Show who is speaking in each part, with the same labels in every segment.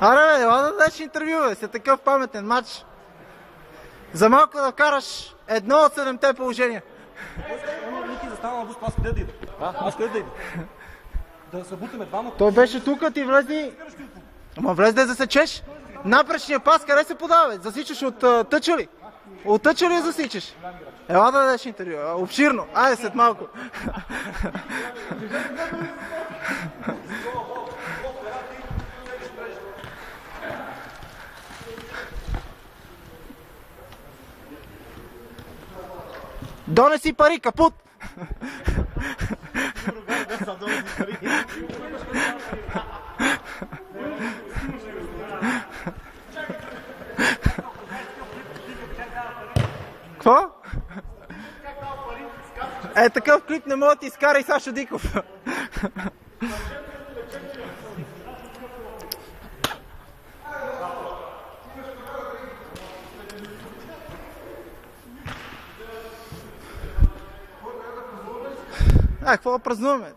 Speaker 1: Аре, бе, ела да дадеш интервю, бе, си такъв паметен матч. За малко да вкараш едно от 7-те положения.
Speaker 2: Ники застана на бус, аз къде да ида? Аз къде да ида? Да се бутаме двамата.
Speaker 1: Той беше тук, ти влезни... Ама влез да засечеш. Напречния пас, къде се подава, бе? Засичаш от тъча ли? От тъча ли я засичаш? Ела да дадеш интервю, обширно. Айде след малко. Донеси пари, капут! Какво? Е, такъв клип не мога да ти изкара и Сашо Диков. Какво да празнуваме?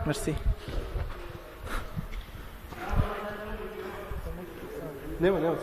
Speaker 1: Мерси.
Speaker 2: Няма.